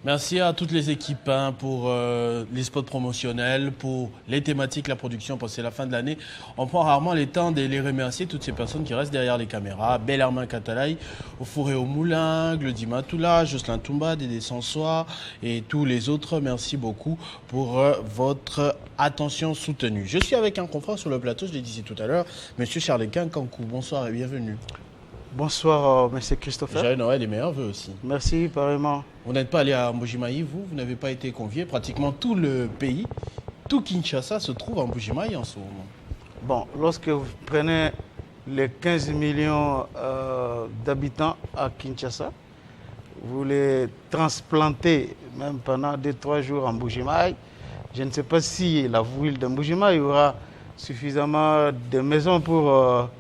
Merci à toutes les équipes pour les spots promotionnels, pour les thématiques, la production, parce que c'est la fin de l'année. On prend rarement le temps de les remercier, toutes ces personnes qui restent derrière les caméras. Bellarmin Katalaï, au Four et au Moulin, Glody Matoula, Jocelyn Toumba, Dédé Sansois et tous les autres. Merci beaucoup pour votre attention soutenue. Je suis avec un confrère sur le plateau, je l'ai dit tout à l'heure, Monsieur Charles-Quin Kankou. Bonsoir et bienvenue. Bonsoir, monsieur Christopher. Joyeux Noël et meilleurs vœux aussi. Merci, pareillement. Vous n'êtes pas allé à Mbujimayi, vous n'avez pas été convié. Pratiquement tout le pays, tout Kinshasa se trouve à Mbujimayi en ce moment. Bon, lorsque vous prenez les 15 millions d'habitants à Kinshasa, vous les transplantez même pendant 2-3 jours en Mbujimayi, je ne sais pas si la ville de Mbujimayi aura suffisamment de maisons pour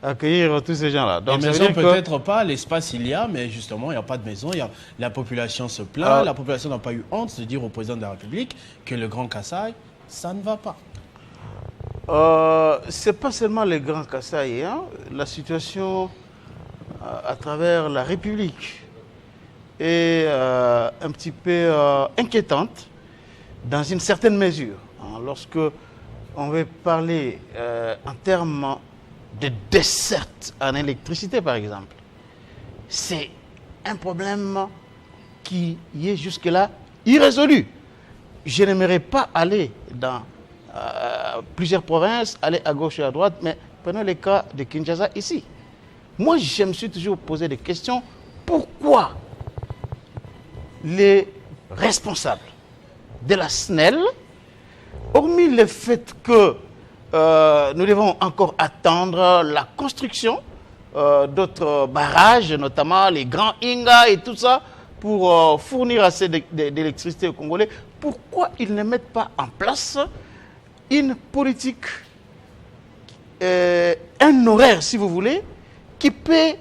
accueillir tous ces gens-là. Donc, les maisons, peut-être pas, l'espace il y a, mais justement, il n'y a pas de maison. La population se plaint, la population n'a pas eu honte de dire au président de la République que le Grand Kassai, ça ne va pas. Ce n'est pas seulement le Grand Kassai, hein. La situation à travers la République est un petit peu inquiétante dans une certaine mesure. Hein. Lorsque on veut parler en termes de desserte en électricité, par exemple, c'est un problème qui est jusque-là irrésolu. Je n'aimerais pas aller dans plusieurs provinces, aller à gauche et à droite, mais prenons le cas de Kinshasa ici. Moi, je me suis toujours posé des questions. Pourquoi les responsables de la SNEL, hormis le fait que nous devons encore attendre la construction d'autres barrages, notamment les grands Inga et tout ça, pour fournir assez d'électricité aux Congolais. Pourquoi ils ne mettent pas en place une politique, un horaire, si vous voulez, qui peut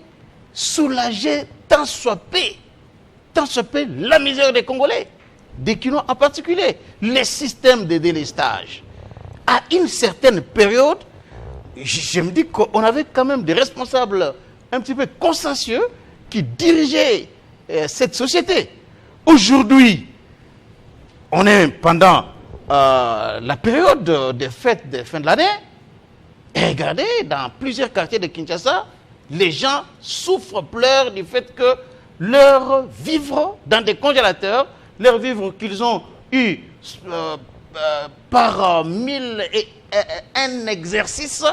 soulager tant soit peu la misère des Congolais, des Kinois en particulier, les systèmes de délestage. À une certaine période, je me dis qu'on avait quand même des responsables un petit peu consciencieux qui dirigeaient cette société. Aujourd'hui, on est pendant la période des fêtes de fin de l'année. Et regardez, dans plusieurs quartiers de Kinshasa, les gens souffrent, pleurent du fait que leurs vivres dans des congélateurs, leurs vivres qu'ils ont eus par 1001 exercices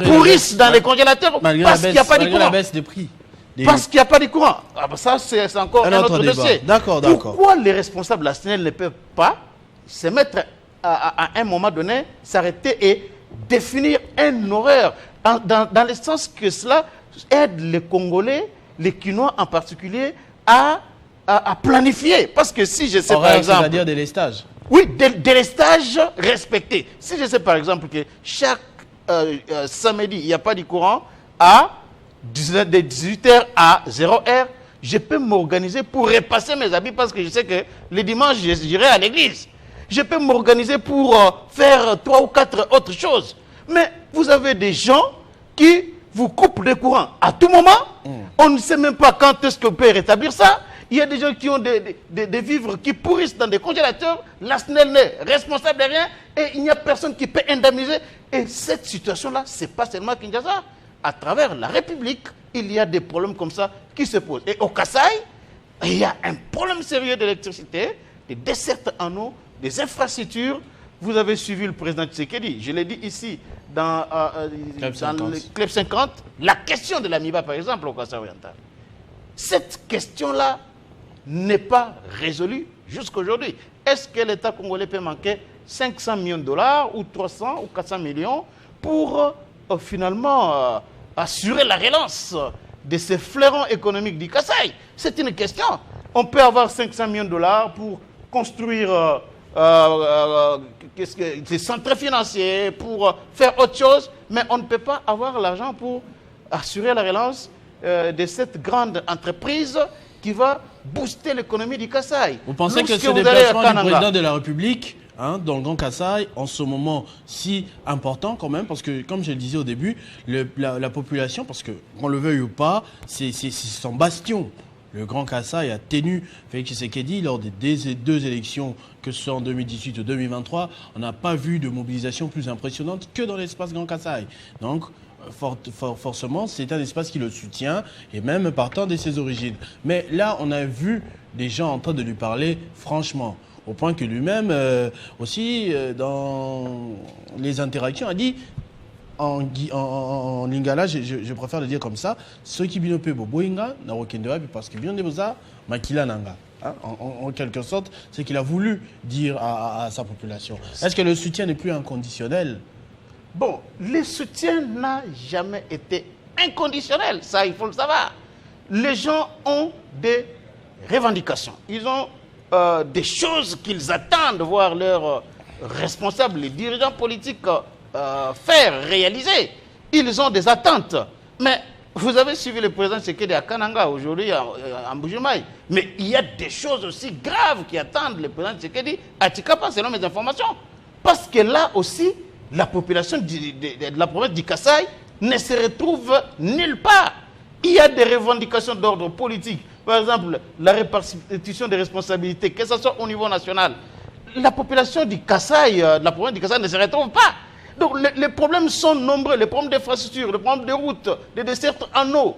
pourrissent dans les congélateurs parce qu'il n'y a pas de courant. La baisse des prix. Parce qu'il n'y a pas de courant. Ah bah ça, c'est encore un autre dossier. D'accord. Pourquoi les responsables de la SNEL ne peuvent pas se mettre à un moment donné, s'arrêter et définir un horaire dans le sens que cela aide les Congolais, les Kinois en particulier, à planifier. Parce que si je sais par exemple... C'est-à-dire des lestages. Oui, des stages respectés. Si je sais par exemple que chaque samedi, il n'y a pas de courant à de 18h à 0h, je peux m'organiser pour repasser mes habits parce que je sais que le dimanche, j'irai à l'église. Je peux m'organiser pour faire 3 ou 4 autres choses. Mais vous avez des gens qui vous coupent le courant à tout moment. On ne sait même pas quand est-ce qu'on peut rétablir ça. Il y a des gens qui ont des vivres qui pourrissent dans des congélateurs. La SNEL n'est responsable de rien et il n'y a personne qui peut indemniser. Et cette situation-là, ce n'est pas seulement Kinshasa. À travers la République, il y a des problèmes comme ça qui se posent. Et au Kassai, il y a un problème sérieux d'électricité, des dessertes en eau, des infrastructures. Vous avez suivi le président Tshisekedi. Je l'ai dit ici dans le Club 50. La question de l'AMIBA, par exemple, au Kassai oriental. Cette question-là n'est pas résolue jusqu'à aujourd'hui. Est-ce que l'État congolais peut manquer 500 millions de dollars ou 300 ou 400 millions pour finalement assurer la relance de ces flairons économiques du Kassai? C'est une question. On peut avoir 500 millions de dollars pour construire des centres financiers, pour faire autre chose, mais on ne peut pas avoir l'argent pour assurer la relance de cette grande entreprise qui va booster l'économie du Kassai. Vous pensez que ce déplacement du président de la République dans le Grand Kassai, en ce moment si important quand même, parce que comme je le disais au début, la population, parce que qu'on le veuille ou pas, c'est son bastion. le Grand Kasaï a tenu Félix Tshisekedi lors des deux élections, que ce soit en 2018 ou 2023. On n'a pas vu de mobilisation plus impressionnante que dans l'espace Grand Kasaï. Donc, forcément, c'est un espace qui le soutient, et même partant de ses origines. Mais là, on a vu des gens en train de lui parler franchement, au point que lui-même, aussi, dans les interactions, a dit, en lingala, je préfère le dire comme ça, ceux qui binopé boboinga, na rokendewa, parce que bien de boza, makila nanga. En quelque sorte, c'est qu'il a voulu dire à sa population. Est-ce que le soutien n'est plus inconditionnel? Bon, le soutien n'a jamais été inconditionnel, ça il faut le savoir. Les gens ont des revendications, ils ont des choses qu'ils attendent de voir leurs responsables, les dirigeants politiques faire, réaliser. Ils ont des attentes. Mais vous avez suivi le président Tshisekedi à Kananga aujourd'hui, en Bujumaï. Mais il y a des choses aussi graves qui attendent le président Tshisekedi à Tchikapa, selon mes informations. Parce que là aussi, la population de la province du Kasaï ne se retrouve nulle part. Il y a des revendications d'ordre politique. Par exemple, la répartition des responsabilités, que ce soit au niveau national. La population du Kasaï, de la province du Kasaï ne se retrouve pas. Donc les problèmes sont nombreux, les problèmes d'infrastructure, les problèmes de routes, des dessertes en eau,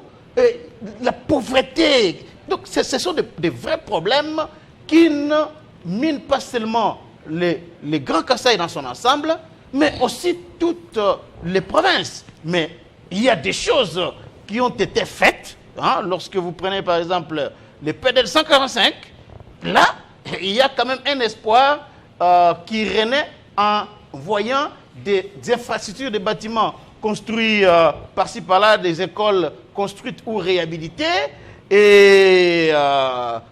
la pauvreté. Donc ce sont des vrais problèmes qui ne minent pas seulement les grands Kasaï dans son ensemble, mais aussi toutes les provinces. Mais il y a des choses qui ont été faites. Hein, lorsque vous prenez par exemple les PDL 145, là, il y a quand même un espoir qui renaît en voyant des infrastructures, des bâtiments construits par-ci par-là, des écoles construites ou réhabilitées. Et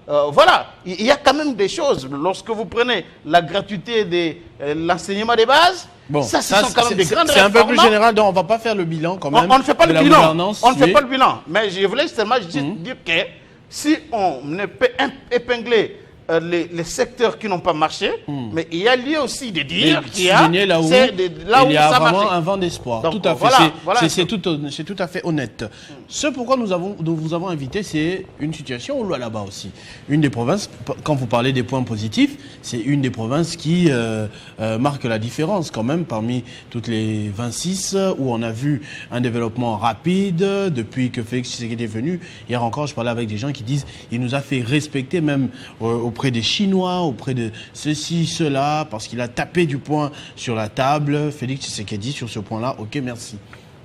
voilà, il y a quand même des choses. Lorsque vous prenez la gratuité de l'enseignement des bases, bon, ça, ce sont quand même des grandes réformes. C'est un peu plus général, donc on ne va pas faire le bilan quand même. On ne fait pas le bilan. On ne fait mais... pas le bilan. Mais je voulais seulement dire que si on ne peut épingler les secteurs qui n'ont pas marché, mais il y a lieu aussi de dire qu'il y a là où il y a vraiment un vent d'espoir. Tout à fait. C'est tout à fait honnête. Ce pourquoi nous vous avons invité, c'est une situation où là-bas aussi. Une des provinces, quand vous parlez des points positifs, c'est une des provinces qui marque la différence quand même parmi toutes les 26 où on a vu un développement rapide depuis que Félix Tshisekedi est venu. Hier encore, je parlais avec des gens qui disent il nous a fait respecter même auprès des Chinois, auprès de ceci, cela, parce qu'il a tapé du poing sur la table. Félix Tshisekedi sur ce point-là, ok, merci.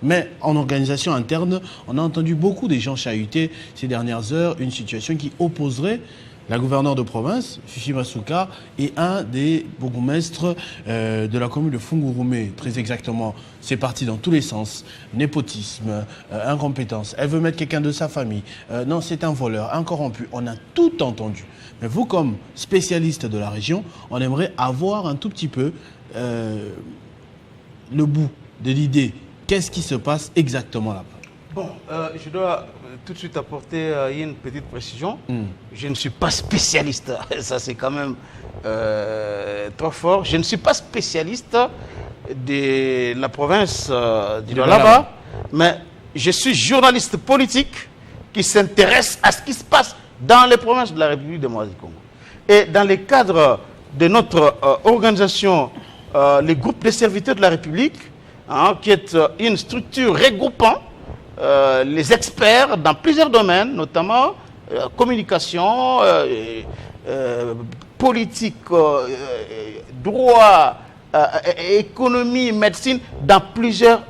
Mais en organisation interne, on a entendu beaucoup des gens chahuter ces dernières heures une situation qui opposerait la gouverneure de province, Fifi Masuka, et un des bourgmestres de la commune de Fungurume, très exactement. C'est parti dans tous les sens. Népotisme, incompétence. Elle veut mettre quelqu'un de sa famille. Non, c'est un voleur, un corrompu. On a tout entendu. Mais vous, comme spécialiste de la région, on aimerait avoir un tout petit peu le bout de l'idée. Qu'est-ce qui se passe exactement là-bas? Bon, je dois tout de suite apporter une petite précision. Je ne suis pas spécialiste. Ça, c'est quand même trop fort. Je ne suis pas spécialiste de la province du Lualaba, mais je suis journaliste politique qui s'intéresse à ce qui se passe dans les provinces de la République démocratique du Congo. Et dans le cadre de notre organisation, le groupe des serviteurs de la République, qui est une structure regroupant les experts dans plusieurs domaines, notamment communication, politique, droit, économie, médecine, dans plusieurs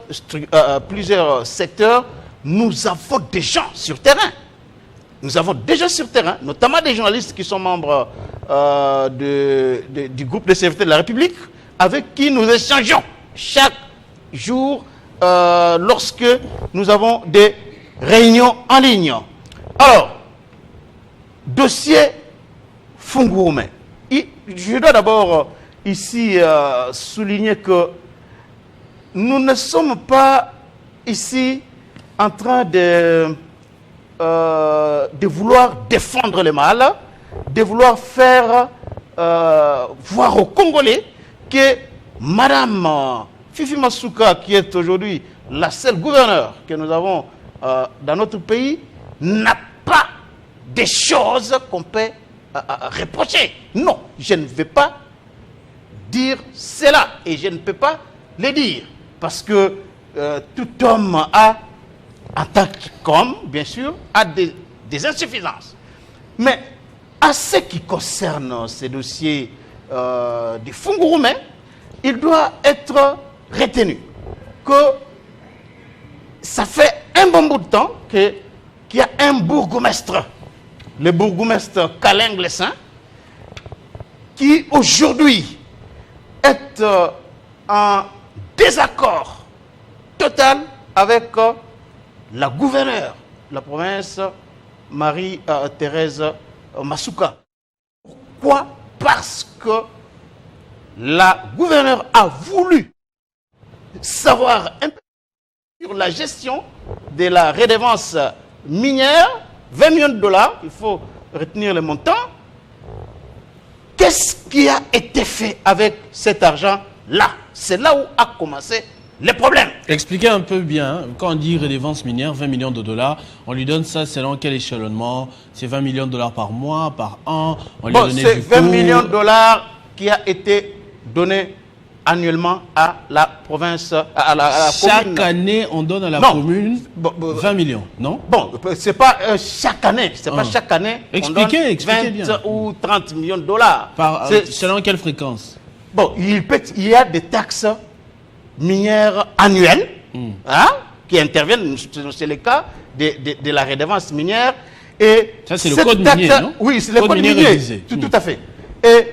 secteurs. Nous avons des gens sur terrain. Nous avons des gens sur terrain, notamment des journalistes qui sont membres du groupe des serviteurs de la République, avec qui nous échangeons chaque jour lorsque nous avons des réunions en ligne. Alors, dossier Fungurume. Je dois d'abord ici souligner que nous ne sommes pas ici en train de vouloir défendre le mal, de vouloir faire voir aux Congolais que Madame Fifi Masuka, qui est aujourd'hui la seule gouverneure que nous avons dans notre pays, n'a pas des choses qu'on peut reprocher. Non, je ne vais pas dire cela et je ne peux pas le dire parce que tout homme a, en tant qu'homme, bien sûr, a des insuffisances. Mais à ce qui concerne ces dossiers des Fungurume, il doit être retenu que ça fait un bon bout de temps qu'il y a un bourgmestre, le bourgmestre Kaling-Lessin, qui aujourd'hui est en désaccord total avec la gouverneure de la province, Marie-Thérèse Masuka. Pourquoi? Parce que la gouverneure a voulu savoir un peu sur la gestion de la redevance minière, 20 millions de dollars, il faut retenir le montant. Qu'est-ce qui a été fait avec cet argent-là? C'est là où a commencé le problème. Expliquez un peu bien, hein. Quand on dit redevance minière, 20 millions de dollars, on lui donne ça selon quel échelonnement? C'est 20 millions de dollars par mois, par an? Bon, c'est 20 millions de dollars qui a été donné annuellement à la province, à la chaque commune. année, on donne à la commune 20 millions, non? Bon, c'est pas chaque année, c'est pas chaque année. Expliquez 20 bien. ou 30 millions de dollars. Selon quelle fréquence? Bon, il y a des taxes minières annuelles hein, qui interviennent, c'est le cas de la redevance minière. Et ça, c'est le code minier, non? Oui, c'est le code minier. Tout à fait. Et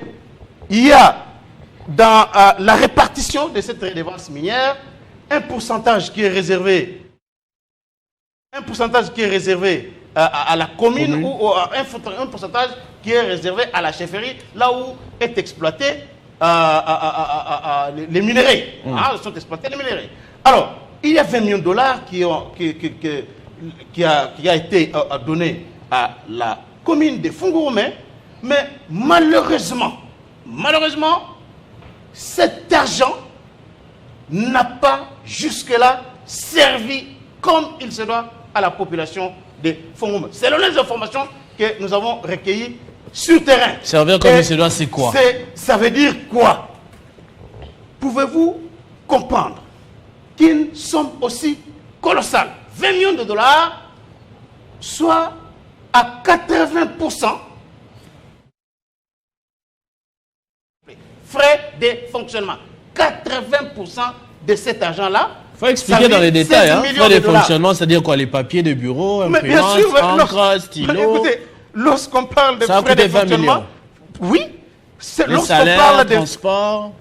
il y a dans la répartition de cette redevance minière un pourcentage qui est réservé à la commune ou un pourcentage qui est réservé à la chefferie, là où est exploité les minerais. Sont exploités les minerais. Alors, il y a 20 millions de dollars qui a été donné à la commune de Fungurume, mais malheureusement, cet argent n'a pas jusque-là servi comme il se doit à la population de Fungurume. Selon les informations que nous avons recueillies sur terrain. Servir comme il se doit, c'est quoi? Ça veut dire quoi? Pouvez-vous comprendre qu'une somme aussi colossale, 20 millions de dollars, soit à 80% frais de fonctionnement. 80% de cet argent-là. Il faut expliquer dans les détails. Frais de fonctionnement, c'est-à-dire quoi? Les papiers de bureau, imprimante, encre, stylo. Mais écoutez, lorsqu'on parle de frais de fonctionnement, oui, le salaire, le transport.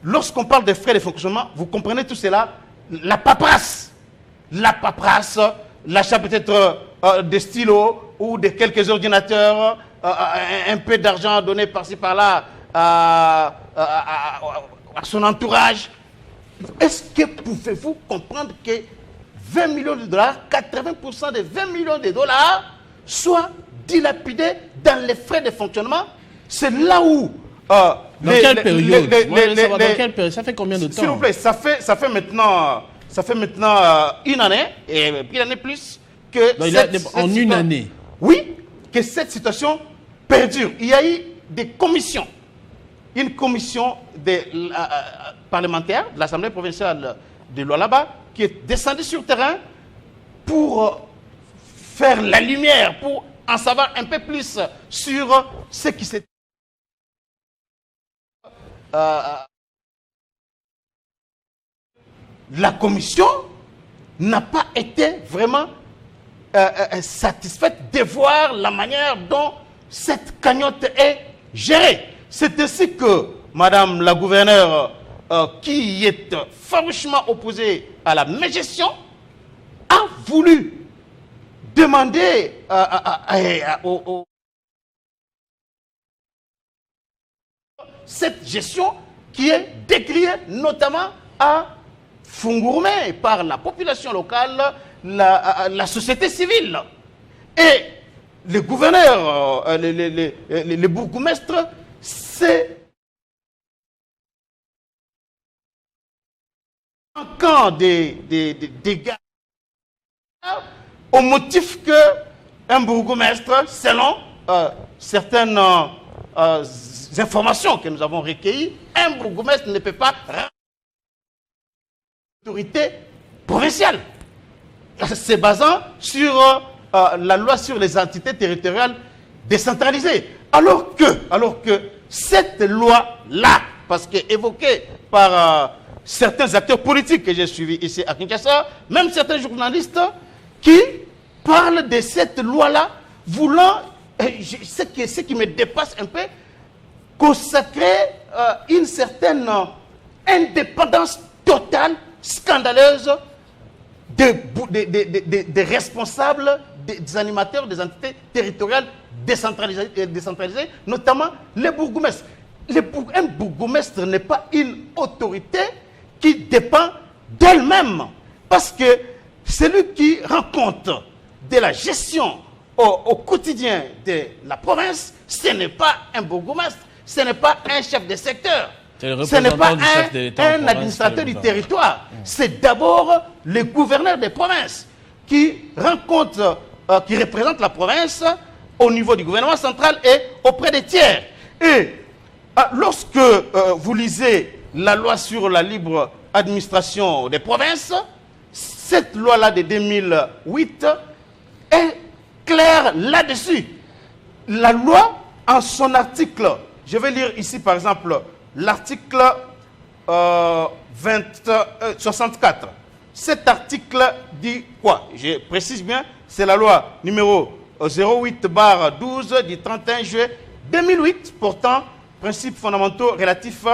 Lorsqu'on parle de frais de fonctionnement, vous comprenez tout cela, la paperasse, l'achat peut-être de stylos ou de quelques ordinateurs, un peu d'argent donné par-ci par-là à son entourage. Est-ce que pouvez-vous comprendre que 20 millions de dollars, 80% de 20 millions de dollars soient dilapidés dans les frais de fonctionnement? C'est là où... dans quelle période? Dans quelle période? Ça fait combien de temps? S'il vous plaît, ça fait maintenant une année, et puis une année plus, que... En une année? Oui, que cette situation perdure. Il y a eu des commissions. Une commission parlementaire de l'Assemblée provinciale de Lualaba qui est descendue sur le terrain pour faire la lumière, pour en savoir un peu plus sur ce qui s'est... la commission n'a pas été vraiment satisfaite de voir la manière dont cette cagnotte est gérée. C'est ainsi que Madame la gouverneure, qui est farouchement opposée à la mégestion, a voulu demander cette gestion qui est décriée notamment à Fungurume par la population locale, la société civile. Et les gouverneurs, les bourgmestres, c'est un camp des dégâts au motif que un bourgmestre, selon certaines informations que nous avons recueillies, un bourgmestre ne peut pas autorité provinciale. C'est basant sur la loi sur les entités territoriales décentralisées. Alors que cette loi-là, parce qu'évoquée par certains acteurs politiques que j'ai suivis ici à Kinshasa, même certains journalistes qui parlent de cette loi-là, voulant, ce qui me dépasse un peu, consacrer une certaine indépendance totale, scandaleuse, des responsables, des animateurs des entités territoriales décentralisées, notamment les bourgmestres. Un bourgmestre n'est pas une autorité qui dépend d'elle-même. Parce que celui qui rend compte de la gestion au quotidien de la province, ce n'est pas un bourgmestre, ce n'est pas un chef de secteur. Ce n'est pas un administrateur du territoire. C'est d'abord le gouverneur des provinces qui représente la province au niveau du gouvernement central et auprès des tiers. Et lorsque vous lisez la loi sur la libre administration des provinces, cette loi-là de 2008 est claire là-dessus. La loi, en son article, je vais lire ici par exemple l'article 64. Cet article dit quoi? Je précise bien, c'est la loi numéro 08/12 du 31 juillet 2008 portant principes fondamentaux relatifs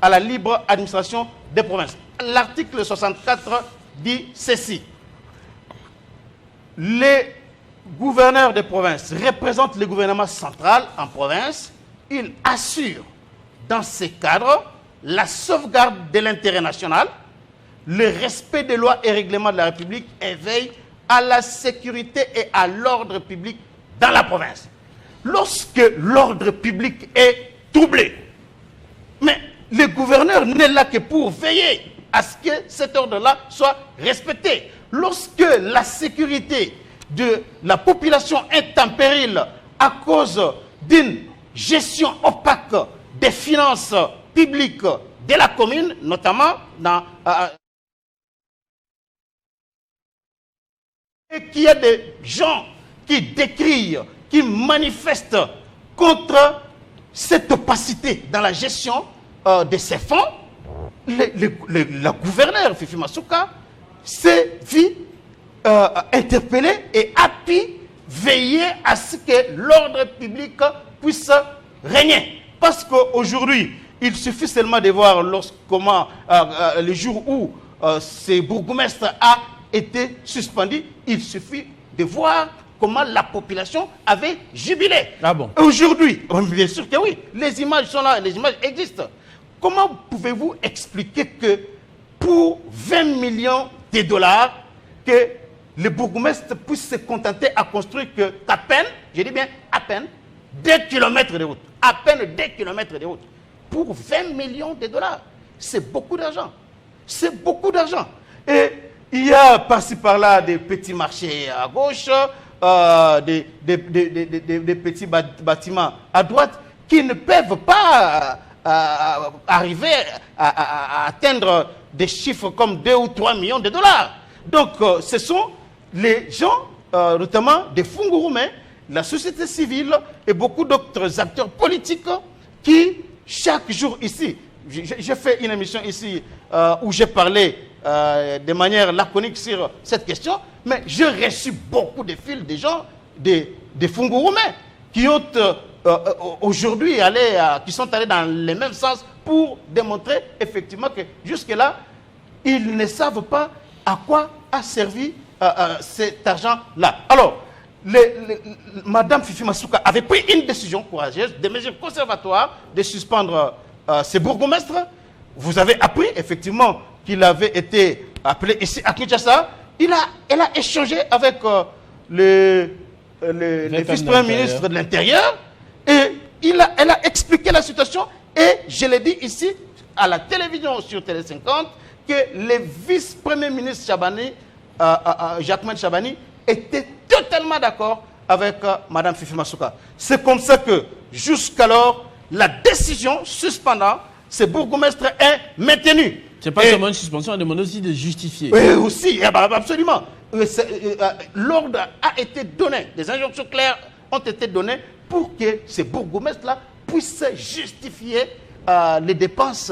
à la libre administration des provinces. L'article 64 dit ceci. Les gouverneurs des provinces représentent le gouvernement central en province. Ils assurent dans ces cadres la sauvegarde de l'intérêt national, le respect des lois et règlements de la République et veillent à la sécurité et à l'ordre public dans la province. Lorsque l'ordre public est troublé, mais le gouverneur n'est là que pour veiller à ce que cet ordre-là soit respecté. Lorsque la sécurité de la population est en péril à cause d'une gestion opaque des finances publiques de la commune, notamment dans... et qu'il y a des gens qui décrient, qui manifestent contre cette opacité dans la gestion de ces fonds, le gouverneur Fifi Masuka s'est vu interpellé et a pu veiller à ce que l'ordre public puisse régner. Parce qu'aujourd'hui, il suffit seulement de voir comment le jour où ce bourgmestre a été suspendu, il suffit de voir comment la population avait jubilé. Ah bon? Aujourd'hui, bien sûr que oui, les images sont là, les images existent. Comment pouvez-vous expliquer que pour 20 millions de dollars, que le bourgmestre puisse se contenter à construire qu'à peine, je dis bien à peine, 2 kilomètres de route, à peine 2 kilomètres de route, pour 20 millions de dollars. C'est beaucoup d'argent. C'est beaucoup d'argent. Et il y a par-ci par-là des petits marchés à gauche, des petits bâtiments à droite qui ne peuvent pas arriver à atteindre des chiffres comme 2 ou 3 millions de dollars. Donc, ce sont les gens, notamment des Fungurume, la société civile et beaucoup d'autres acteurs politiques qui, chaque jour ici, j'ai fait une émission ici où j'ai parlé de manière laconique sur cette question, mais j'ai reçu beaucoup de fils de gens, des Fungurume, qui ont aujourd'hui qui sont allés dans le même sens pour démontrer effectivement que jusque-là, ils ne savent pas à quoi a servi cet argent-là. Alors, Madame Fifi Masuka avait pris une décision courageuse, des mesures conservatoires, de suspendre ces bourgmestres. Vous avez appris effectivement qu'il avait été appelé ici à Kinshasa. Elle a échangé avec le vice-premier ministre de l'Intérieur et elle a expliqué la situation. Et je l'ai dit ici à la télévision sur Télé 50 que le vice-premier ministre Jacquemain Chabani était totalement d'accord avec Mme Fifi Masuka. C'est comme ça que, jusqu'alors, la décision suspendant ces bourgmestres est maintenue. C'est pas seulement une suspension, on demande aussi de justifier. Oui, aussi, absolument. L'ordre a été donné, des injonctions claires ont été données pour que ces bourgmestres-là puissent justifier les dépenses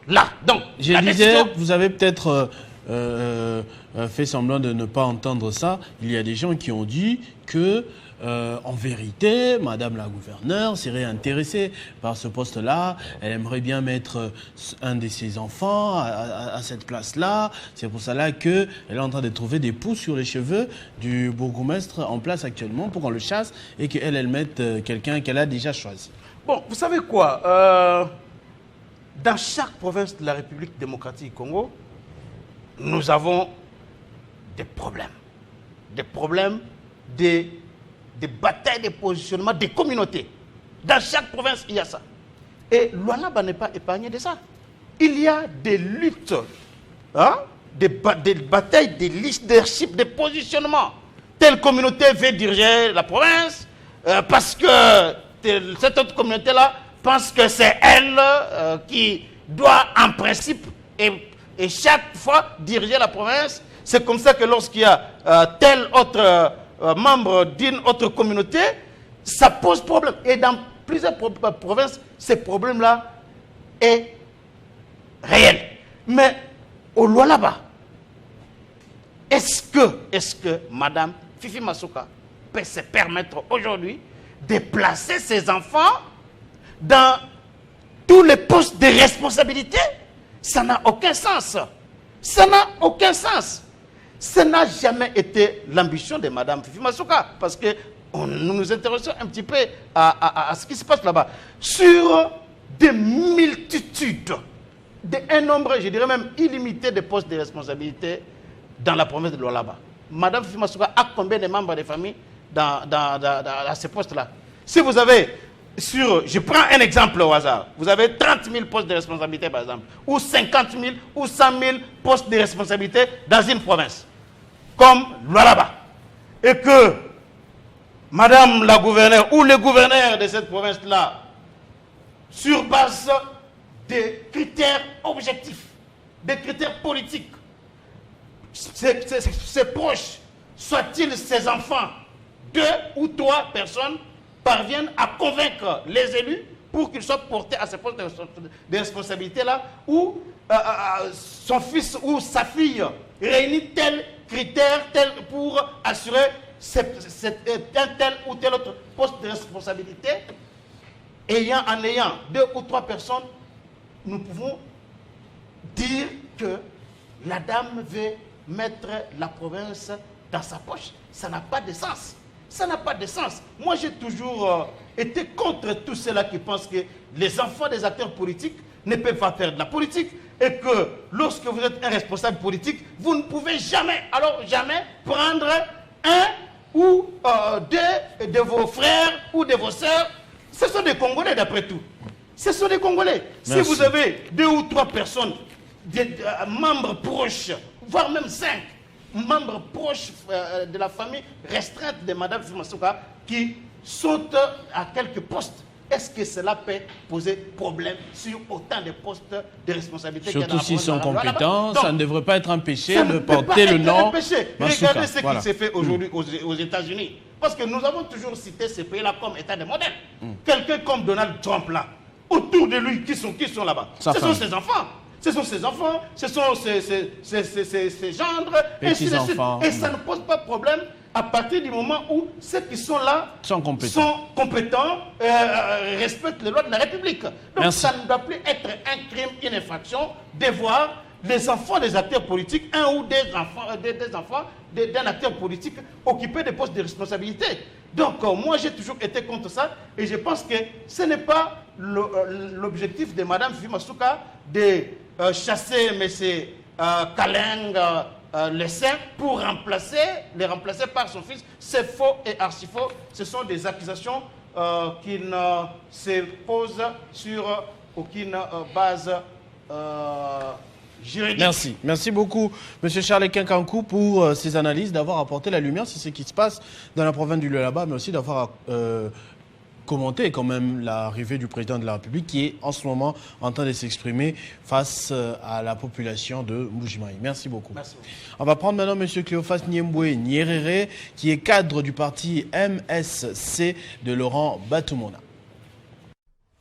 là. Donc, je disais, vous avez peut-être fait semblant de ne pas entendre ça. Il y a des gens qui ont dit que, en vérité, Madame la gouverneure serait intéressée par ce poste-là. Elle aimerait bien mettre un de ses enfants à cette place-là. C'est pour cela qu'elle est en train de trouver des poux sur les cheveux du bourgmestre en place actuellement pour qu'on le chasse et qu'elle mette quelqu'un qu'elle a déjà choisi. Bon, vous savez quoi dans chaque province de la République démocratique du Congo, nous avons des problèmes. Des problèmes, des batailles, des positionnements, des communautés. Dans chaque province, il y a ça. Et Lualaba n'est pas épargné de ça. Il y a des luttes, des batailles, des leaderships, des positionnements. Telle communauté veut diriger la province parce que cette autre communauté-là pense que c'est elle qui doit, en principe, et chaque fois diriger la province. C'est comme ça que lorsqu'il y a tel autre membre d'une autre communauté, ça pose problème. Et dans plusieurs provinces, ce problème-là est réel. Mais au Lualaba, est-ce que Mme Fifi Masuka peut se permettre aujourd'hui de placer ses enfants dans tous les postes de responsabilité? Ça n'a aucun sens. Ça n'a aucun sens. Ça n'a jamais été l'ambition de Mme Fifi Masuka. Parce que nous nous intéressons un petit peu à ce qui se passe là-bas. Sur des multitudes, un nombre, je dirais même illimité de postes de responsabilité dans la province de Lualaba. Mme Fifi Masuka a combien de membres de famille à ces postes-là? Si vous avez, je prends un exemple au hasard, vous avez 30 000 postes de responsabilité par exemple, ou 50 000 ou 100 000 postes de responsabilité dans une province, comme Lualaba, et que Madame la gouverneure ou le gouverneur de cette province-là, sur base des critères objectifs, des critères politiques, ses proches, soit-il ses enfants, 2 ou 3 personnes, parviennent à convaincre les élus pour qu'ils soient portés à ces postes de responsabilité-là, où son fils ou sa fille réunit tel critère pour assurer un tel ou tel autre poste de responsabilité. En ayant 2 ou 3 personnes, nous pouvons dire que la dame veut mettre la province dans sa poche. Ça n'a pas de sens. Ça n'a pas de sens. Moi, j'ai toujours été contre tous ceux-là qui pensent que les enfants des acteurs politiques ne peuvent pas faire de la politique et que lorsque vous êtes un responsable politique, vous ne pouvez jamais, alors jamais, prendre un ou 2 de vos frères ou de vos sœurs. Ce sont des Congolais d'après tout. Ce sont des Congolais. Merci. Si vous avez 2 ou 3 personnes, des membres proches, voire même 5, membres proches de la famille restreinte de Mme Fifi Masuka qui sont à quelques postes, est-ce que cela peut poser problème sur autant de postes de responsabilité? Surtout s'ils sont compétents, ça ne devrait pas être un péché de porter le nom Masuka. Regardez ce qui s'est fait aujourd'hui aux États-Unis. Parce que nous avons toujours cité ces pays-là comme état de modèle. Quelqu'un comme Donald Trump là, autour de lui, qui sont là-bas? Ce sont ses enfants. Ce sont ses enfants, ce sont ses gendres, et ainsi de suite. Et ça ne pose pas de problème à partir du moment où ceux qui sont là sont compétents, respectent les lois de la République. Donc Merci. Ça ne doit plus être un crime, une infraction de voir les enfants des acteurs politiques, un ou des enfants d'un acteur politique occupés des postes de responsabilité. Donc moi j'ai toujours été contre ça et je pense que ce n'est pas l'objectif de Mme Fifi Masuka de chasser M. Kaleng le Saint pour les remplacer par son fils. C'est faux et archi-faux. Ce sont des accusations qui ne se posent sur aucune base juridique. Merci. Merci beaucoup, M. Charles Kinkankou, pour ces analyses, d'avoir apporté la lumière sur ce qui se passe dans la province du Lualaba, mais aussi d'avoir commenté quand même l'arrivée du président de la République qui est en ce moment en train de s'exprimer face à la population de Mbujimaï. Merci beaucoup. Merci. On va prendre maintenant M. Cléophas Niemboué Nyerere, qui est cadre du parti MSC de Laurent Batoumona.